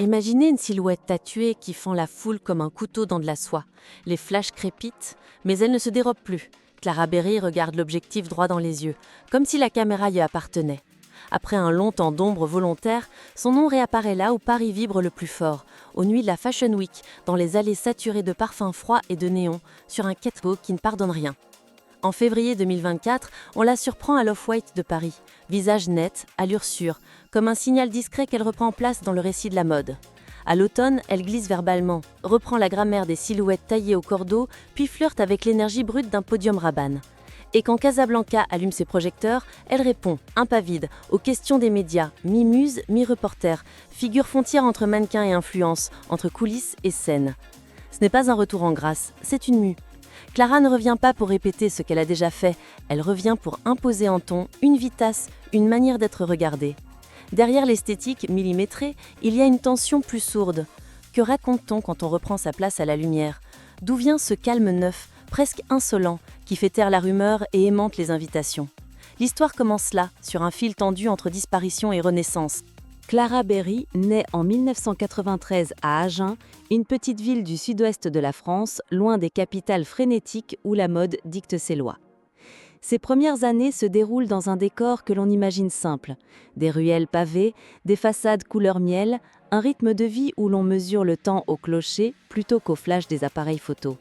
Imaginez une silhouette tatouée qui fend la foule comme un couteau dans de la soie. Les flashs crépitent, mais elle ne se dérobe plus. Clara Berry regarde l'objectif droit dans les yeux, comme si la caméra lui appartenait. Après un long temps d'ombre volontaire, son nom réapparaît là où Paris vibre le plus fort, aux nuits de la Fashion Week, dans les allées saturées de parfums froids et de néons, sur un catwalk qui ne pardonne rien. En février 2024, on la surprend à l'Off-White de Paris, visage net, allure sûre, comme un signal discret qu'elle reprend place dans le récit de la mode. À l'automne, elle glisse verbalement, reprend la grammaire des silhouettes taillées au cordeau, puis flirte avec l'énergie brute d'un podium Rabanne. Et quand Casablanca allume ses projecteurs, elle répond, impavide, aux questions des médias, mi-muse, mi-reporter, figure frontière entre mannequin et influence, entre coulisses et scène. Ce n'est pas un retour en grâce, c'est une mue. Clara ne revient pas pour répéter ce qu'elle a déjà fait, elle revient pour imposer en ton une vitesse, une manière d'être regardée. Derrière l'esthétique millimétrée, il y a une tension plus sourde. Que raconte-t-on quand on reprend sa place à la lumière ? D'où vient ce calme neuf, presque insolent, qui fait taire la rumeur et aimante les invitations ? L'histoire commence là, sur un fil tendu entre disparition et renaissance. Clara Berry naît en 1993 à Agen, une petite ville du sud-ouest de la France, loin des capitales frénétiques où la mode dicte ses lois. Ses premières années se déroulent dans un décor que l'on imagine simple. Des ruelles pavées, des façades couleur miel, un rythme de vie où l'on mesure le temps au clocher plutôt qu'au flash des appareils photo.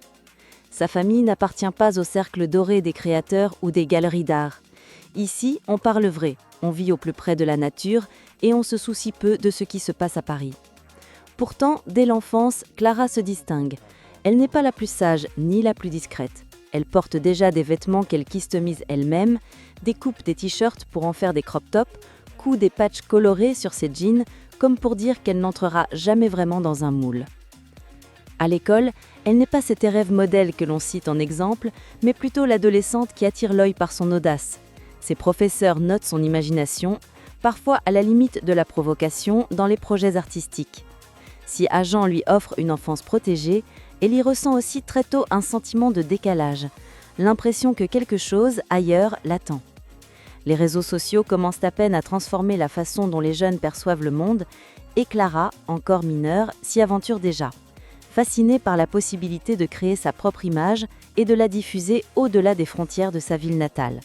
Sa famille n'appartient pas au cercle doré des créateurs ou des galeries d'art. Ici, on parle vrai, on vit au plus près de la nature et on se soucie peu de ce qui se passe à Paris. Pourtant, dès l'enfance, Clara se distingue. Elle n'est pas la plus sage ni la plus discrète. Elle porte déjà des vêtements qu'elle customise elle-même, découpe des t-shirts pour en faire des crop tops, coud des patchs colorés sur ses jeans, comme pour dire qu'elle n'entrera jamais vraiment dans un moule. À l'école, elle n'est pas cet élève modèle que l'on cite en exemple, mais plutôt l'adolescente qui attire l'œil par son audace. Ses professeurs notent son imagination, parfois à la limite de la provocation dans les projets artistiques. Si Agen lui offre une enfance protégée, elle y ressent aussi très tôt un sentiment de décalage, l'impression que quelque chose, ailleurs, l'attend. Les réseaux sociaux commencent à peine à transformer la façon dont les jeunes perçoivent le monde, et Clara, encore mineure, s'y aventure déjà, fascinée par la possibilité de créer sa propre image et de la diffuser au-delà des frontières de sa ville natale.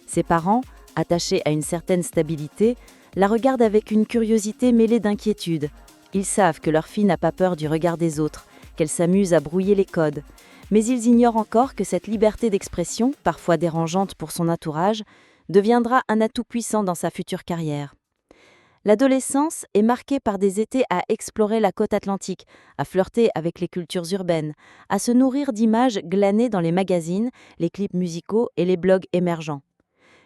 Ses parents, attachés à une certaine stabilité, la regardent avec une curiosité mêlée d'inquiétude. Ils savent que leur fille n'a pas peur du regard des autres, qu'elle s'amuse à brouiller les codes. Mais ils ignorent encore que cette liberté d'expression, parfois dérangeante pour son entourage, deviendra un atout puissant dans sa future carrière. L'adolescence est marquée par des étés à explorer la côte atlantique, à flirter avec les cultures urbaines, à se nourrir d'images glanées dans les magazines, les clips musicaux et les blogs émergents.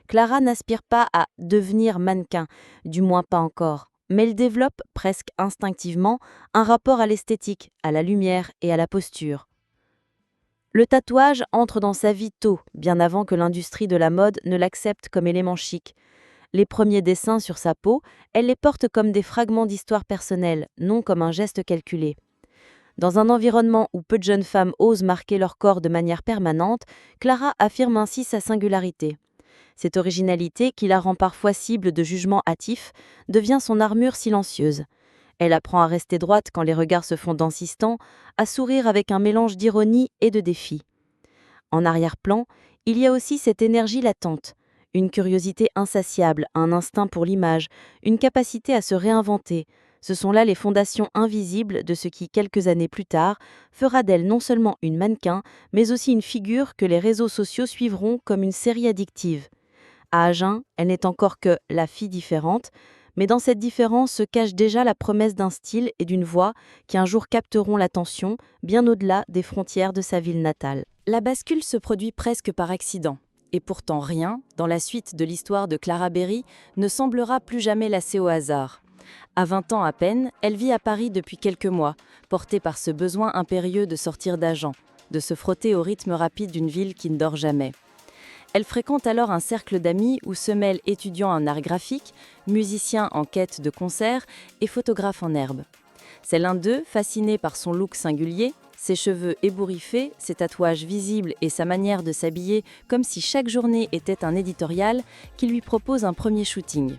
Clara n'aspire pas à devenir mannequin, du moins pas encore, mais elle développe, presque instinctivement, un rapport à l'esthétique, à la lumière et à la posture. Le tatouage entre dans sa vie tôt, bien avant que l'industrie de la mode ne l'accepte comme élément chic. Les premiers dessins sur sa peau, elle les porte comme des fragments d'histoire personnelle, non comme un geste calculé. Dans un environnement où peu de jeunes femmes osent marquer leur corps de manière permanente, Clara affirme ainsi sa singularité. Cette originalité, qui la rend parfois cible de jugements hâtifs, devient son armure silencieuse. Elle apprend à rester droite quand les regards se font insistants, à sourire avec un mélange d'ironie et de défi. En arrière-plan, il y a aussi cette énergie latente, une curiosité insatiable, un instinct pour l'image, une capacité à se réinventer. Ce sont là les fondations invisibles de ce qui, quelques années plus tard, fera d'elle non seulement une mannequin, mais aussi une figure que les réseaux sociaux suivront comme une série addictive. À Agen, elle n'est encore que la fille différente, mais dans cette différence se cache déjà la promesse d'un style et d'une voix qui un jour capteront l'attention, bien au-delà des frontières de sa ville natale. La bascule se produit presque par accident. Et pourtant rien, dans la suite de l'histoire de Clara Berry, ne semblera plus jamais laissé au hasard. À 20 ans à peine, elle vit à Paris depuis quelques mois, portée par ce besoin impérieux de sortir d'Agen, de se frotter au rythme rapide d'une ville qui ne dort jamais. Elle fréquente alors un cercle d'amis où se mêlent étudiants en art graphique, musiciens en quête de concerts et photographes en herbe. C'est l'un d'eux, fasciné par son look singulier, ses cheveux ébouriffés, ses tatouages visibles et sa manière de s'habiller comme si chaque journée était un éditorial, qui lui propose un premier shooting.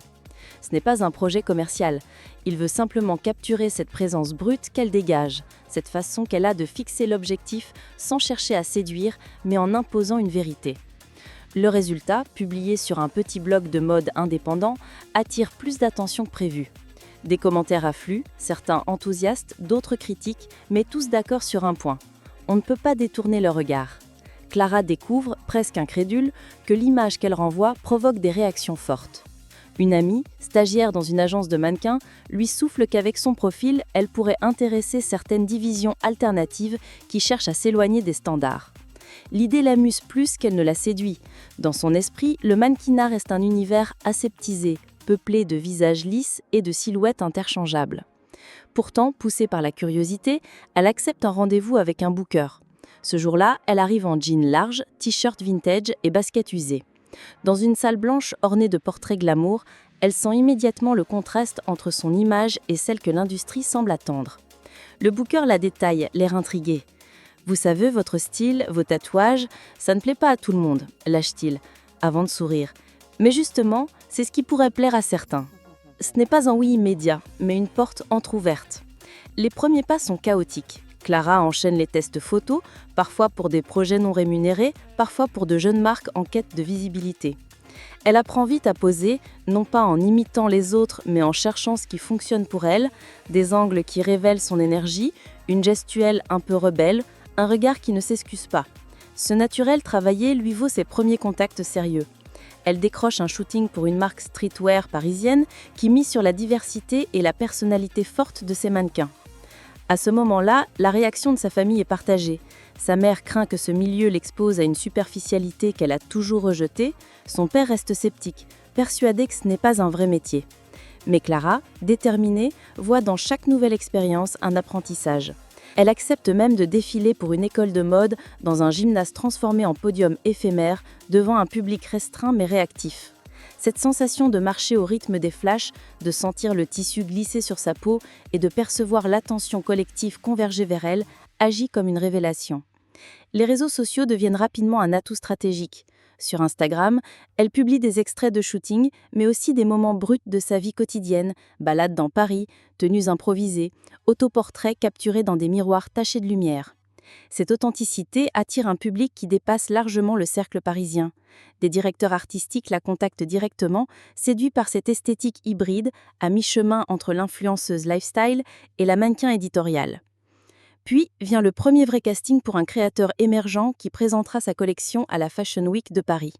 Ce n'est pas un projet commercial. Il veut simplement capturer cette présence brute qu'elle dégage, cette façon qu'elle a de fixer l'objectif sans chercher à séduire, mais en imposant une vérité. Le résultat, publié sur un petit blog de mode indépendant, attire plus d'attention que prévu. Des commentaires affluent, certains enthousiastes, d'autres critiques, mais tous d'accord sur un point. On ne peut pas détourner le regard. Clara découvre, presque incrédule, que l'image qu'elle renvoie provoque des réactions fortes. Une amie, stagiaire dans une agence de mannequins, lui souffle qu'avec son profil, elle pourrait intéresser certaines divisions alternatives qui cherchent à s'éloigner des standards. L'idée l'amuse plus qu'elle ne la séduit. Dans son esprit, le mannequinat reste un univers aseptisé, peuplé de visages lisses et de silhouettes interchangeables. Pourtant, poussée par la curiosité, elle accepte un rendez-vous avec un booker. Ce jour-là, elle arrive en jean large, t-shirt vintage et baskets usées. Dans une salle blanche ornée de portraits glamour, elle sent immédiatement le contraste entre son image et celle que l'industrie semble attendre. Le booker la détaille, l'air intrigué. « Vous savez, votre style, vos tatouages, ça ne plaît pas à tout le monde », lâche-t-il, avant de sourire. Mais justement, c'est ce qui pourrait plaire à certains. Ce n'est pas un oui immédiat, mais une porte entr'ouverte. Les premiers pas sont chaotiques. Clara enchaîne les tests photos, parfois pour des projets non rémunérés, parfois pour de jeunes marques en quête de visibilité. Elle apprend vite à poser, non pas en imitant les autres, mais en cherchant ce qui fonctionne pour elle, des angles qui révèlent son énergie, une gestuelle un peu rebelle, un regard qui ne s'excuse pas. Ce naturel travaillé lui vaut ses premiers contacts sérieux. Elle décroche un shooting pour une marque streetwear parisienne qui mise sur la diversité et la personnalité forte de ses mannequins. À ce moment-là, la réaction de sa famille est partagée. Sa mère craint que ce milieu l'expose à une superficialité qu'elle a toujours rejetée. Son père reste sceptique, persuadé que ce n'est pas un vrai métier. Mais Clara, déterminée, voit dans chaque nouvelle expérience un apprentissage. Elle accepte même de défiler pour une école de mode dans un gymnase transformé en podium éphémère devant un public restreint mais réactif. Cette sensation de marcher au rythme des flashs, de sentir le tissu glisser sur sa peau et de percevoir l'attention collective converger vers elle, agit comme une révélation. Les réseaux sociaux deviennent rapidement un atout stratégique. Sur Instagram, elle publie des extraits de shooting, mais aussi des moments bruts de sa vie quotidienne, balades dans Paris, tenues improvisées, autoportraits capturés dans des miroirs tachés de lumière. Cette authenticité attire un public qui dépasse largement le cercle parisien. Des directeurs artistiques la contactent directement, séduits par cette esthétique hybride, à mi-chemin entre l'influenceuse lifestyle et la mannequin éditoriale. Puis vient le premier vrai casting pour un créateur émergent qui présentera sa collection à la Fashion Week de Paris.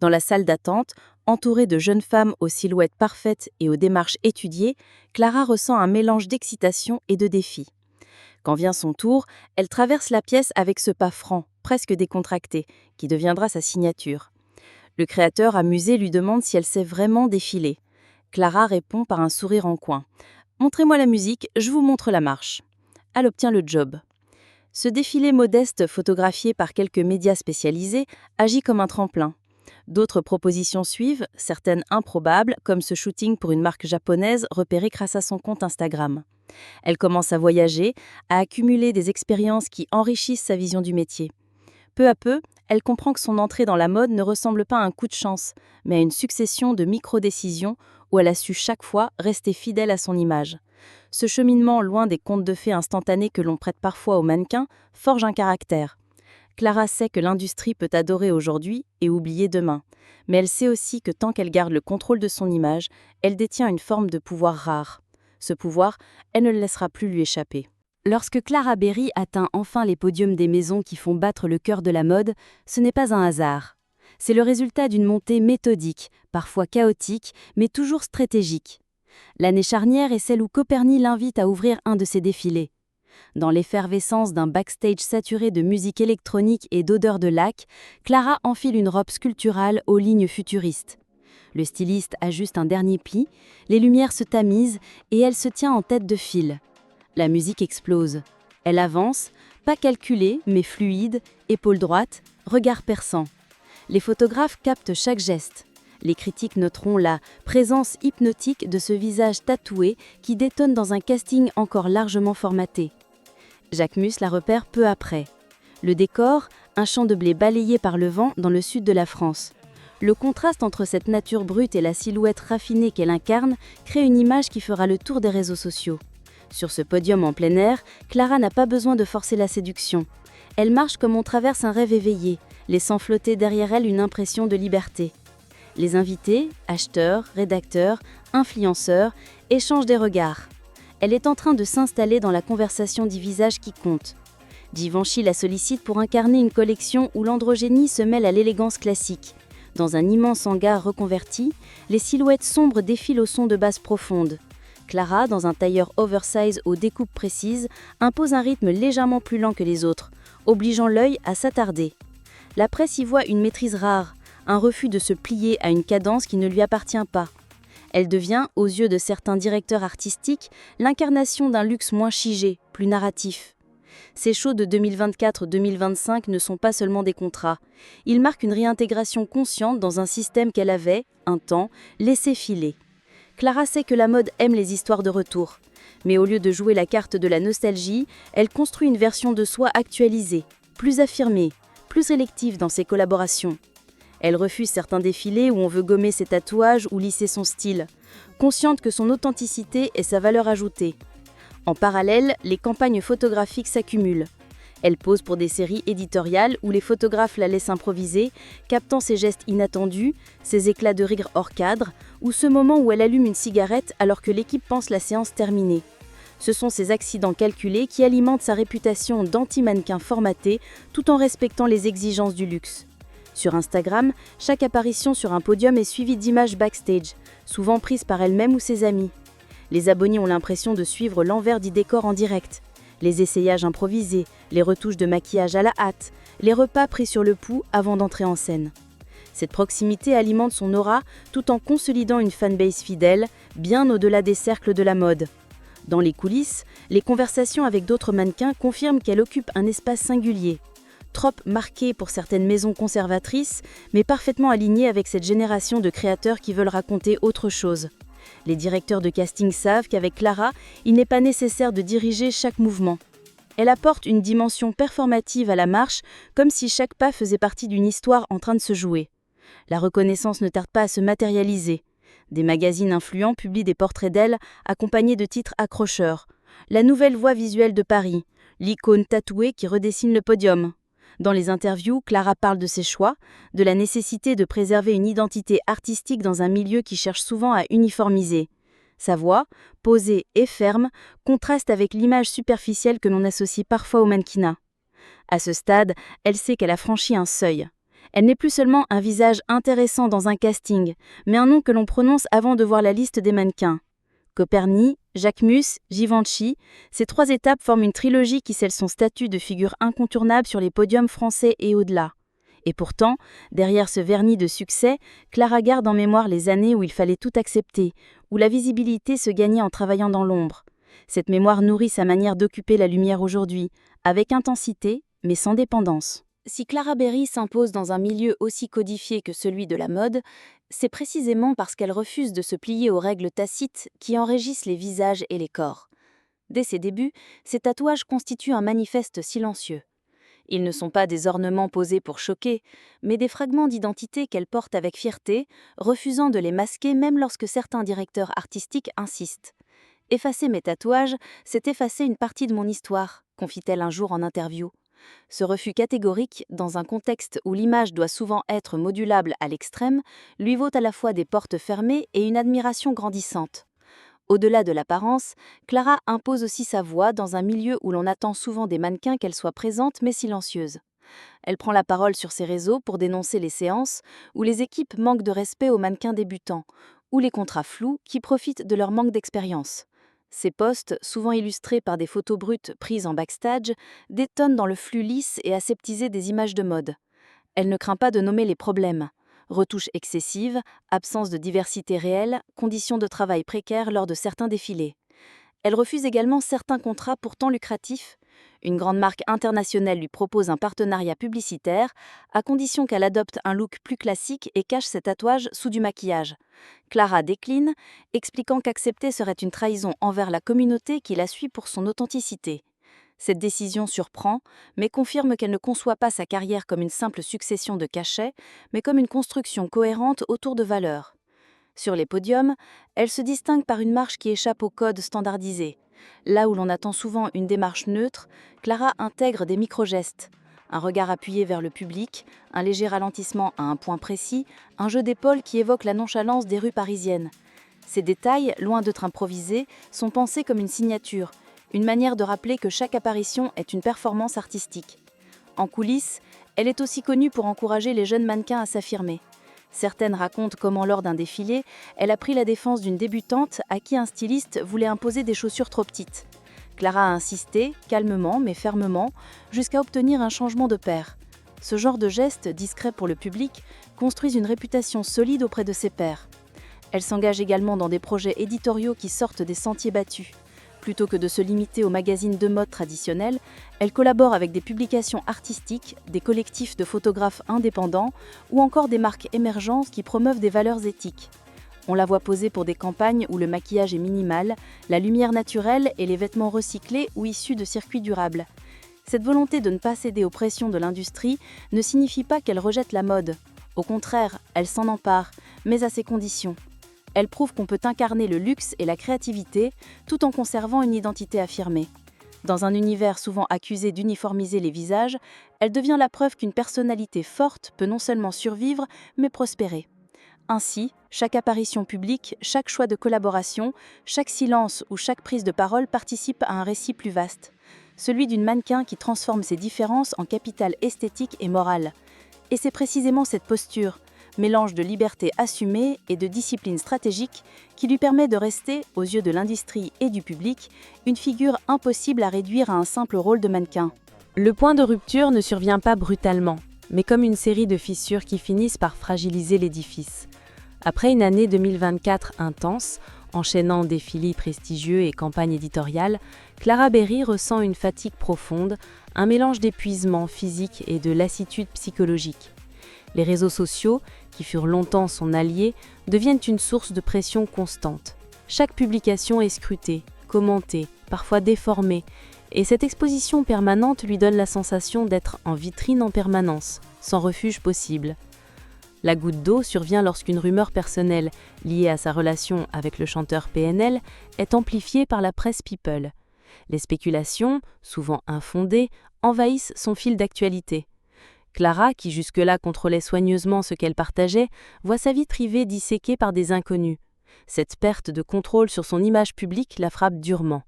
Dans la salle d'attente, entourée de jeunes femmes aux silhouettes parfaites et aux démarches étudiées, Clara ressent un mélange d'excitation et de défi. Quand vient son tour, elle traverse la pièce avec ce pas franc, presque décontracté, qui deviendra sa signature. Le créateur, amusé, lui demande si elle sait vraiment défiler. Clara répond par un sourire en coin. « Montrez-moi la musique, je vous montre la marche. » Elle obtient le job. Ce défilé modeste, photographié par quelques médias spécialisés, agit comme un tremplin. D'autres propositions suivent, certaines improbables, comme ce shooting pour une marque japonaise repérée grâce à son compte Instagram. Elle commence à voyager, à accumuler des expériences qui enrichissent sa vision du métier. Peu à peu, elle comprend que son entrée dans la mode ne ressemble pas à un coup de chance, mais à une succession de micro-décisions où elle a su chaque fois rester fidèle à son image. Ce cheminement, loin des contes de fées instantanés que l'on prête parfois aux mannequins, forge un caractère. Clara sait que l'industrie peut adorer aujourd'hui et oublier demain, mais elle sait aussi que tant qu'elle garde le contrôle de son image, elle détient une forme de pouvoir rare. Ce pouvoir, elle ne le laissera plus lui échapper. Lorsque Clara Berry atteint enfin les podiums des maisons qui font battre le cœur de la mode, ce n'est pas un hasard. C'est le résultat d'une montée méthodique, parfois chaotique, mais toujours stratégique. L'année charnière est celle où Copernic l'invite à ouvrir un de ses défilés. Dans l'effervescence d'un backstage saturé de musique électronique et d'odeurs de lac, Clara enfile une robe sculpturale aux lignes futuristes. Le styliste ajuste un dernier pli, les lumières se tamisent et elle se tient en tête de file. La musique explose. Elle avance, pas calculée mais fluide, épaule droite, regard perçant. Les photographes captent chaque geste. Les critiques noteront la présence hypnotique de ce visage tatoué qui détonne dans un casting encore largement formaté. Jacques Mus la repère peu après. Le décor, un champ de blé balayé par le vent dans le sud de la France. Le contraste entre cette nature brute et la silhouette raffinée qu'elle incarne crée une image qui fera le tour des réseaux sociaux. Sur ce podium en plein air, Clara n'a pas besoin de forcer la séduction. Elle marche comme on traverse un rêve éveillé, laissant flotter derrière elle une impression de liberté. Les invités, acheteurs, rédacteurs, influenceurs, échangent des regards. Elle est en train de s'installer dans la conversation des visages qui comptent. Givenchy la sollicite pour incarner une collection où l'androgénie se mêle à l'élégance classique. Dans un immense hangar reconverti, les silhouettes sombres défilent au son de basses profondes. Clara, dans un tailleur oversize aux découpes précises, impose un rythme légèrement plus lent que les autres, obligeant l'œil à s'attarder. La presse y voit une maîtrise rare, un refus de se plier à une cadence qui ne lui appartient pas. Elle devient, aux yeux de certains directeurs artistiques, l'incarnation d'un luxe moins figé, plus narratif. Ces shows de 2024-2025 ne sont pas seulement des contrats. Ils marquent une réintégration consciente dans un système qu'elle avait, un temps, laissé filer. Clara sait que la mode aime les histoires de retour. Mais au lieu de jouer la carte de la nostalgie, elle construit une version de soi actualisée, plus affirmée, plus sélective dans ses collaborations. Elle refuse certains défilés où on veut gommer ses tatouages ou lisser son style, consciente que son authenticité est sa valeur ajoutée. En parallèle, les campagnes photographiques s'accumulent. Elle pose pour des séries éditoriales où les photographes la laissent improviser, captant ses gestes inattendus, ses éclats de rire hors cadre, ou ce moment où elle allume une cigarette alors que l'équipe pense la séance terminée. Ce sont ces accidents calculés qui alimentent sa réputation d'anti-mannequin formaté tout en respectant les exigences du luxe. Sur Instagram, chaque apparition sur un podium est suivie d'images backstage, souvent prises par elle-même ou ses amis. Les abonnés ont l'impression de suivre l'envers du décor en direct. Les essayages improvisés, les retouches de maquillage à la hâte, les repas pris sur le pouls avant d'entrer en scène. Cette proximité alimente son aura tout en consolidant une fanbase fidèle, bien au-delà des cercles de la mode. Dans les coulisses, les conversations avec d'autres mannequins confirment qu'elle occupe un espace singulier. Trop marqué pour certaines maisons conservatrices, mais parfaitement aligné avec cette génération de créateurs qui veulent raconter autre chose. Les directeurs de casting savent qu'avec Clara, il n'est pas nécessaire de diriger chaque mouvement. Elle apporte une dimension performative à la marche, comme si chaque pas faisait partie d'une histoire en train de se jouer. La reconnaissance ne tarde pas à se matérialiser. Des magazines influents publient des portraits d'elle, accompagnés de titres accrocheurs. La nouvelle voix visuelle de Paris, l'icône tatouée qui redessine le podium. Dans les interviews, Clara parle de ses choix, de la nécessité de préserver une identité artistique dans un milieu qui cherche souvent à uniformiser. Sa voix, posée et ferme, contraste avec l'image superficielle que l'on associe parfois au mannequinat. À ce stade, elle sait qu'elle a franchi un seuil. Elle n'est plus seulement un visage intéressant dans un casting, mais un nom que l'on prononce avant de voir la liste des mannequins. Coperny, Jacquemus, Givenchy, ces 3 étapes forment une trilogie qui scelle son statut de figure incontournable sur les podiums français et au-delà. Et pourtant, derrière ce vernis de succès, Clara garde en mémoire les années où il fallait tout accepter, où la visibilité se gagnait en travaillant dans l'ombre. Cette mémoire nourrit sa manière d'occuper la lumière aujourd'hui, avec intensité, mais sans dépendance. Si Clara Berry s'impose dans un milieu aussi codifié que celui de la mode, c'est précisément parce qu'elle refuse de se plier aux règles tacites qui enrégissent les visages et les corps. Dès ses débuts, ses tatouages constituent un manifeste silencieux. Ils ne sont pas des ornements posés pour choquer, mais des fragments d'identité qu'elle porte avec fierté, refusant de les masquer même lorsque certains directeurs artistiques insistent. « Effacer mes tatouages, c'est effacer une partie de mon histoire », confie-t-elle un jour en interview. Ce refus catégorique, dans un contexte où l'image doit souvent être modulable à l'extrême, lui vaut à la fois des portes fermées et une admiration grandissante. Au-delà de l'apparence, Clara impose aussi sa voix dans un milieu où l'on attend souvent des mannequins qu'elles soient présentes mais silencieuses. Elle prend la parole sur ses réseaux pour dénoncer les séances où les équipes manquent de respect aux mannequins débutants, ou les contrats flous qui profitent de leur manque d'expérience. Ces posts, souvent illustrés par des photos brutes prises en backstage, détonnent dans le flux lisse et aseptisé des images de mode. Elle ne craint pas de nommer les problèmes. Retouches excessives, absence de diversité réelle, conditions de travail précaires lors de certains défilés. Elle refuse également certains contrats pourtant lucratifs. Une grande marque internationale lui propose un partenariat publicitaire, à condition qu'elle adopte un look plus classique et cache ses tatouages sous du maquillage. Clara décline, expliquant qu'accepter serait une trahison envers la communauté qui la suit pour son authenticité. Cette décision surprend, mais confirme qu'elle ne conçoit pas sa carrière comme une simple succession de cachets, mais comme une construction cohérente autour de valeurs. Sur les podiums, elle se distingue par une marche qui échappe au code standardisé. Là où l'on attend souvent une démarche neutre, Clara intègre des micro-gestes. Un regard appuyé vers le public, un léger ralentissement à un point précis, un jeu d'épaules qui évoque la nonchalance des rues parisiennes. Ces détails, loin d'être improvisés, sont pensés comme une signature, une manière de rappeler que chaque apparition est une performance artistique. En coulisses, elle est aussi connue pour encourager les jeunes mannequins à s'affirmer. Certaines racontent comment, lors d'un défilé, elle a pris la défense d'une débutante à qui un styliste voulait imposer des chaussures trop petites. Clara a insisté, calmement mais fermement, jusqu'à obtenir un changement de paire. Ce genre de gestes, discrets pour le public, construisent une réputation solide auprès de ses pairs. Elle s'engage également dans des projets éditoriaux qui sortent des sentiers battus. Plutôt que de se limiter aux magazines de mode traditionnels, elle collabore avec des publications artistiques, des collectifs de photographes indépendants ou encore des marques émergentes qui promeuvent des valeurs éthiques. On la voit poser pour des campagnes où le maquillage est minimal, la lumière naturelle et les vêtements recyclés ou issus de circuits durables. Cette volonté de ne pas céder aux pressions de l'industrie ne signifie pas qu'elle rejette la mode. Au contraire, elle s'en empare, mais à ses conditions. Elle prouve qu'on peut incarner le luxe et la créativité tout en conservant une identité affirmée. Dans un univers souvent accusé d'uniformiser les visages, elle devient la preuve qu'une personnalité forte peut non seulement survivre, mais prospérer. Ainsi, chaque apparition publique, chaque choix de collaboration, chaque silence ou chaque prise de parole participe à un récit plus vaste. Celui d'une mannequin qui transforme ses différences en capital esthétique et moral. Et c'est précisément cette posture, mélange de liberté assumée et de discipline stratégique, qui lui permet de rester, aux yeux de l'industrie et du public, une figure impossible à réduire à un simple rôle de mannequin. Le point de rupture ne survient pas brutalement, mais comme une série de fissures qui finissent par fragiliser l'édifice. Après une année 2024 intense, enchaînant défilés prestigieux et campagnes éditoriales, Clara Berry ressent une fatigue profonde, un mélange d'épuisement physique et de lassitude psychologique. Les réseaux sociaux, qui furent longtemps son allié, deviennent une source de pression constante. Chaque publication est scrutée, commentée, parfois déformée, et cette exposition permanente lui donne la sensation d'être en vitrine en permanence, sans refuge possible. La goutte d'eau survient lorsqu'une rumeur personnelle, liée à sa relation avec le chanteur PNL, est amplifiée par la presse People. Les spéculations, souvent infondées, envahissent son fil d'actualité. Clara, qui jusque-là contrôlait soigneusement ce qu'elle partageait, voit sa vie privée disséquée par des inconnus. Cette perte de contrôle sur son image publique la frappe durement.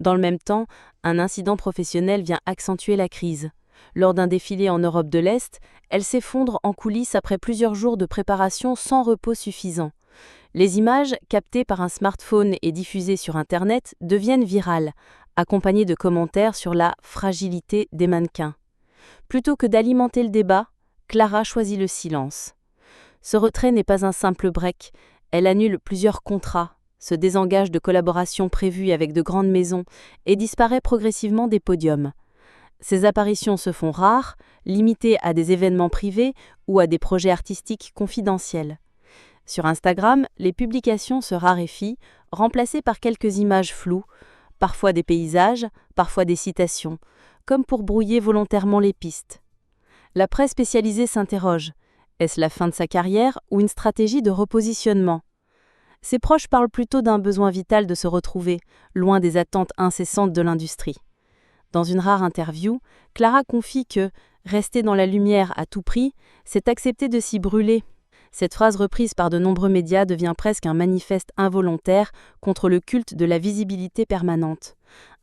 Dans le même temps, un incident professionnel vient accentuer la crise. Lors d'un défilé en Europe de l'Est, elle s'effondre en coulisses après plusieurs jours de préparation sans repos suffisant. Les images, captées par un smartphone et diffusées sur Internet, deviennent virales, accompagnées de commentaires sur la fragilité des mannequins. Plutôt que d'alimenter le débat, Clara choisit le silence. Ce retrait n'est pas un simple break, elle annule plusieurs contrats, se désengage de collaborations prévues avec de grandes maisons et disparaît progressivement des podiums. Ces apparitions se font rares, limitées à des événements privés ou à des projets artistiques confidentiels. Sur Instagram, les publications se raréfient, remplacées par quelques images floues, parfois des paysages, parfois des citations, comme pour brouiller volontairement les pistes. La presse spécialisée s'interroge. Est-ce la fin de sa carrière ou une stratégie de repositionnement ? Ses proches parlent plutôt d'un besoin vital de se retrouver, loin des attentes incessantes de l'industrie. Dans une rare interview, Clara confie que « rester dans la lumière à tout prix, c'est accepter de s'y brûler ». Cette phrase reprise par de nombreux médias devient presque un manifeste involontaire contre le culte de la visibilité permanente.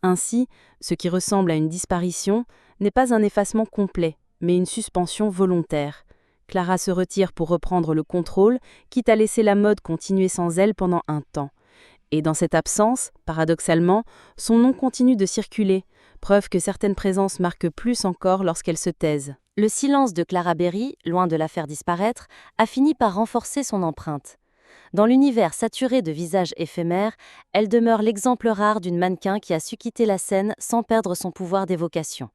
Ainsi, ce qui ressemble à une disparition n'est pas un effacement complet, mais une suspension volontaire. Clara se retire pour reprendre le contrôle, quitte à laisser la mode continuer sans elle pendant un temps. Et dans cette absence, paradoxalement, son nom continue de circuler, preuve que certaines présences marquent plus encore lorsqu'elles se taisent. Le silence de Clara Berry, loin de la faire disparaître, a fini par renforcer son empreinte. Dans l'univers saturé de visages éphémères, elle demeure l'exemple rare d'une mannequin qui a su quitter la scène sans perdre son pouvoir d'évocation.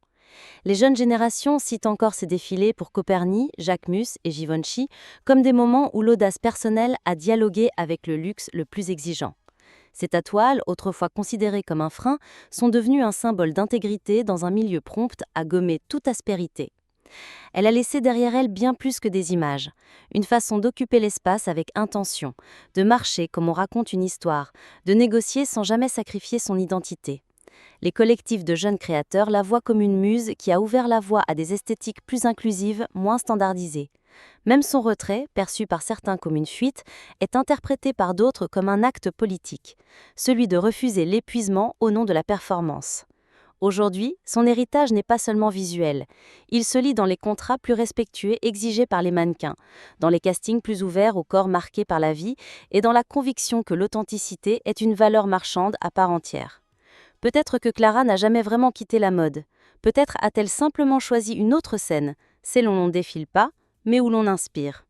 Les jeunes générations citent encore ses défilés pour Coperni, Jacquemus et Givenchy comme des moments où l'audace personnelle a dialogué avec le luxe le plus exigeant. Ces tatouages, autrefois considérés comme un frein, sont devenus un symbole d'intégrité dans un milieu prompt à gommer toute aspérité. Elle a laissé derrière elle bien plus que des images, une façon d'occuper l'espace avec intention, de marcher comme on raconte une histoire, de négocier sans jamais sacrifier son identité. Les collectifs de jeunes créateurs la voient comme une muse qui a ouvert la voie à des esthétiques plus inclusives, moins standardisées. Même son retrait, perçu par certains comme une fuite, est interprété par d'autres comme un acte politique, celui de refuser l'épuisement au nom de la performance. Aujourd'hui, son héritage n'est pas seulement visuel. Il se lit dans les contrats plus respectueux exigés par les mannequins, dans les castings plus ouverts aux corps marqués par la vie et dans la conviction que l'authenticité est une valeur marchande à part entière. Peut-être que Clara n'a jamais vraiment quitté la mode. Peut-être a-t-elle simplement choisi une autre scène, celle où l'on ne défile pas, mais où l'on inspire.